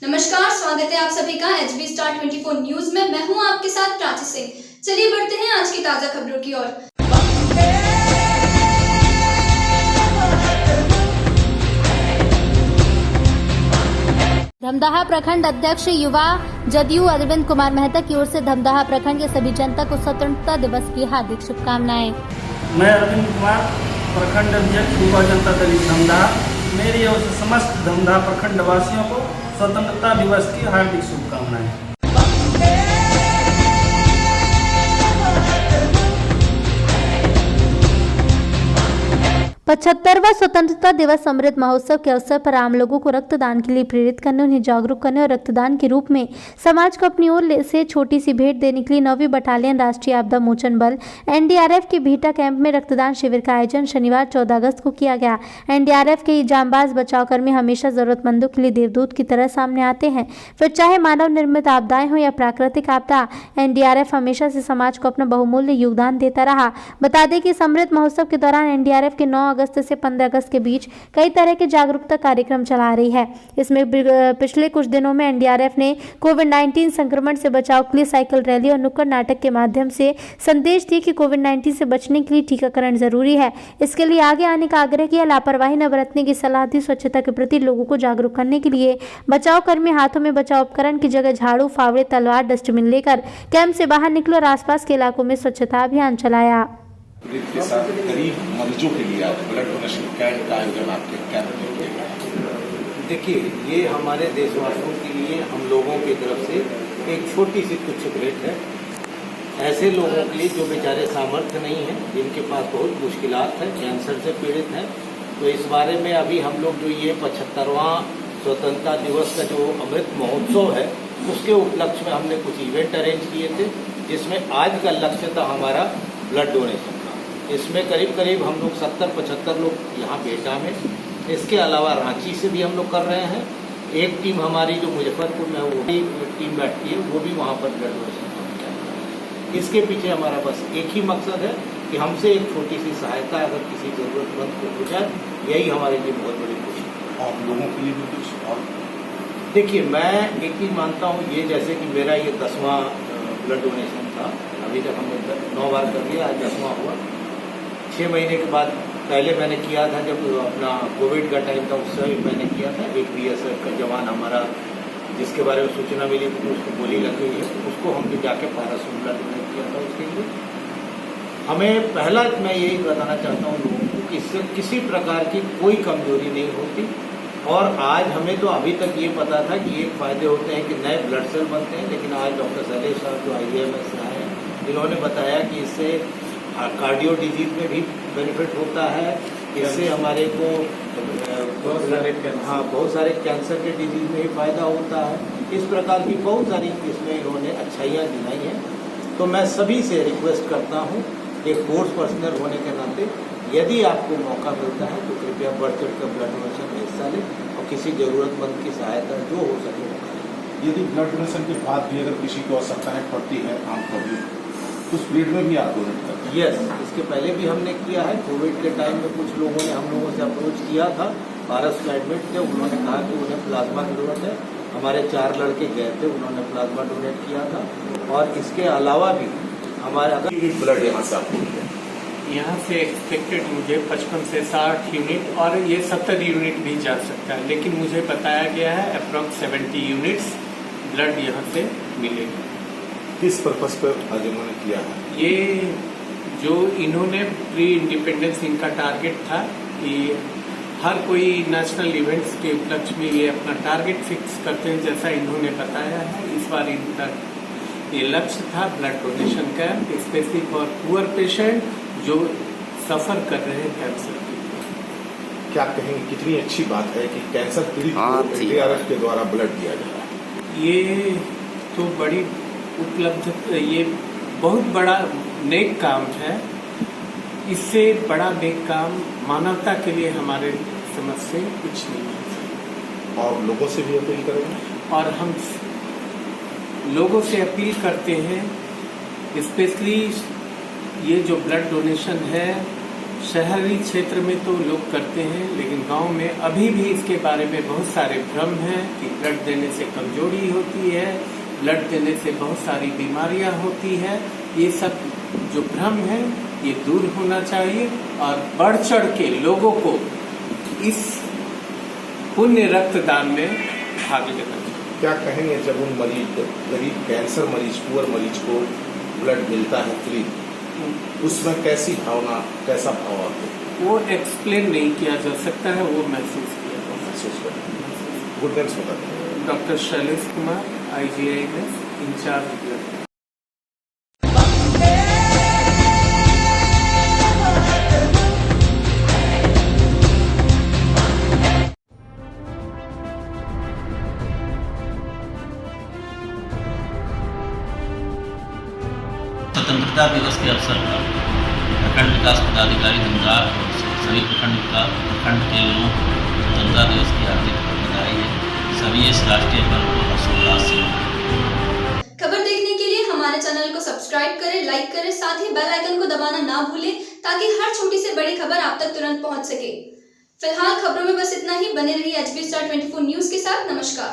नमस्कार, स्वागत है आप सभी का एचबी स्टार 24 न्यूज में। मैं हूं आपके साथ प्राची सिंह। चलिए बढ़ते हैं आज की ताजा खबरों की ओर। धमदाहा प्रखंड अध्यक्ष युवा जदयू अरविंद कुमार मेहता की ओर से धमदाहा प्रखंड के सभी जनता को स्वतंत्रता दिवस की हार्दिक शुभकामनाएं। मैं अरविंद कुमार, प्रखंड अध्यक्ष युवा जनता दल धमदाहा, मेरी ओर से समस्त धमदाहा प्रखंड वासियों को स्वतंत्रता दिवस की हार्दिक शुभकामनाएं। 75वां स्वतंत्रता दिवस अमृत महोत्सव के अवसर पर आम लोगों को रक्तदान के लिए प्रेरित करने, उन्हें जागरूक करने और रक्तदान के रूप में समाज को अपनी ओर से छोटी सी भेंट देने के लिए 9वीं बटालियन राष्ट्रीय आपदा मोचन बल एनडीआरएफ के भीटा कैंप में रक्तदान शिविर का आयोजन शनिवार 14 अगस्त को किया गया। एनडीआरएफ के जांबाज बचावकर्मी हमेशा जरूरतमंदों के लिए देवदूत की तरह सामने आते हैं, फिर चाहे मानव निर्मित आपदाएं हो या प्राकृतिक आपदा। एनडीआरएफ हमेशा से समाज को अपना बहुमूल्य योगदान देता रहा। बता दें कि इस अमृत महोत्सव के दौरान एनडीआरएफ के 9 अगस्त से 15 अगस्त के बीच कई तरह के जागरूकता कार्यक्रम चला रही है। इसमें पिछले कुछ दिनों में एनडीआरएफ ने कोविड-19 संक्रमण से बचाव के लिए साइकिल रैली और नुक्कड़ नाटक के माध्यम से संदेश दिए कि कोविड-19 से बचने के लिए टीकाकरण जरूरी है। इसके लिए आगे आने का आग्रह किया, लापरवाही न बरतने की सलाह दी। स्वच्छता के प्रति लोगों को जागरूक करने के लिए बचाव कर्मी हाथों में बचाव उपकरण की जगह झाड़ू, फावड़े, तलवार, डस्टबिन लेकर कैंप से बाहर निकले और आसपास के इलाकों में स्वच्छता अभियान चलाया। के साथ गरीब मरीजों के लिए आज ब्लड डोनेशन कैंप का आयोजन आपके कैंप में किया गया। देखिए, ये हमारे देशवासियों के लिए हम लोगों की तरफ से एक छोटी सी तुच्छ भेंट है। ऐसे लोगों के लिए जो बेचारे सामर्थ्य नहीं है, जिनके पास बहुत मुश्किलात है, कैंसर से पीड़ित हैं, तो इस बारे में अभी हम लोग जो ये 75वां स्वतंत्रता दिवस का जो अमृत महोत्सव है, उसके उपलक्ष्य में हमने कुछ इवेंट अरेंज किए थे, जिसमें आज का लक्ष्य था हमारा ब्लड डोनेशन। इसमें करीब करीब हम लोग 70-75 लोग यहाँ बेटा में, इसके अलावा रांची से भी हम लोग कर रहे हैं। एक टीम हमारी जो मुजफ्फरपुर में है, वो भी टीम बैठती है, वो भी वहाँ पर ब्लड डोनेशन कर रहा है। इसके पीछे हमारा बस एक ही मकसद है कि हमसे एक छोटी सी सहायता अगर किसी जरूरतमंद को हो जाए, यही हमारे लिए बहुत बड़ी खुशी है। और लोगों के लिए भी कुछ और देखिए, मैं एक चीज़ मानता हूँ, ये जैसे कि मेरा ये 10वां ब्लड डोनेशन था, अभी तक हमने 9 बार कर लिया, आज 10वां हुआ। 6 महीने के बाद पहले मैंने किया था, जब अपना कोविड का टाइम था, उस समय मैंने किया था। एक बीएसएफ का जवान हमारा, जिसके बारे में सूचना मिली थी, उसको गोली लग गई है, उसको हमने जाके पैरासूट ब्लड डोनेट किया था। उसके लिए हमें पहला मैं यही बताना चाहता हूँ लोगों को कि इससे किसी प्रकार की कोई कमजोरी नहीं होती। और आज हमें तो अभी तक ये पता था कि एक फायदे होते हैं कि नए ब्लड सेल बनते हैं, लेकिन आज डॉक्टर शैलेश साहब जो IAMS से आए हैं, इन्होंने बताया कि इससे कार्डियो डिजीज में भी बेनिफिट होता है। इससे हमारे को बहुत सारे कैंसर के डिजीज में भी फायदा होता है। इस प्रकार की बहुत सारी इसमें इन्होंने अच्छाइयाँ गिनाई हैं। तो मैं सभी से रिक्वेस्ट करता हूँ, एक फोर्स पर्सनल होने के नाते, यदि आपको मौका मिलता है तो कृपया बढ़ चढ़ कर ब्लड डोनेशन में हिस्सा लें और किसी जरूरतमंद की सहायता जो हो सके वो करें। यदि ब्लड डोनेशन के बाद भी अगर किसी को आवश्यकताएं पड़ती है आमतौर पर, उस पीरियड में भी आप डोनेट करते हैं? यस, इसके पहले भी हमने किया है। कोविड के टाइम में कुछ लोगों ने हम लोगों से अप्रोच किया था, पारस में एडमिट थे, उन्होंने कहा कि उन्हें प्लाज्मा की जरूरत है। हमारे 4 लड़के गए थे, उन्होंने प्लाज्मा डोनेट किया था। और इसके अलावा भी हमारे अगर ब्लड यहाँ से आपको मिले, यहाँ से एक्सपेक्टेड मुझे 55 से 60 यूनिट और ये 70 यूनिट भी जा सकता है, लेकिन मुझे बताया गया है अप्रॉक्स 70 यूनिट्स ब्लड यहाँ से मिलेगा। किस पर्पस पर आज उन्होंने किया है? ये जो इन्होंने प्री इंडिपेंडेंस इनका टारगेट था कि हर कोई नेशनल इवेंट्स के उपलक्ष्य में ये अपना टारगेट फिक्स करते हैं, जैसा इन्होंने बताया है। इस बार इनका ये लक्ष्य था blood donation camp, specially for poor patient जो सफर कर रहे हैं कैंसर के। क्या कहेंगे, कितनी अच्छी बात है कि कैंसर पीड़ित को एनडीआरएफ के द्वारा ब्लड दिया जा रहा है? ये तो बड़ी उपलब्ध, ये बहुत बड़ा नेक काम है। इससे बड़ा नेक काम मानवता के लिए हमारे समझ से कुछ नहीं है। और लोगों से भी अपील करेंगे? और हम लोगों से अपील करते हैं, स्पेशली ये जो ब्लड डोनेशन है शहरी क्षेत्र में तो लोग करते हैं, लेकिन गांव में अभी भी इसके बारे में बहुत सारे भ्रम हैं कि ब्लड देने से कमजोरी होती है, ब्लड देने से बहुत सारी बीमारियां होती है। ये सब जो भ्रम है ये दूर होना चाहिए और बढ़ चढ़ के लोगों को इस पुण्य रक्तदान में भाग लेना चाहिए। क्या कहेंगे जब उन मरीज गरीब कैंसर मरीज पुअर मरीज को ब्लड मिलता है फ्री, उसमें कैसा भाव आते हैं? वो एक्सप्लेन नहीं किया जा सकता है, वो महसूस किया जा महसूस करते गुड नेम्स बताते हैं। Doctor Shailesh Kumar, IGIMS in charge blood. स्वतंत्रता दिवस के अवसर पर प्रखंड विकास पदाधिकारी धनराज और सभी प्रखंड के लोगों को स्वतंत्रता दिवस की हार्दिक बधाई है। सभी इस राष्ट्रीय पर्व को हर्षोल्लास से खबर देखने के लिए हमारे चैनल को सब्सक्राइब करें, लाइक करें, साथ ही बेल आइकन को दबाना ना भूलें ताकि हर छोटी से बड़ी खबर आप तक तुरंत पहुंच सके। फिलहाल खबरों में बस इतना ही। बने रहिए HB Star 24 न्यूज के साथ। नमस्कार।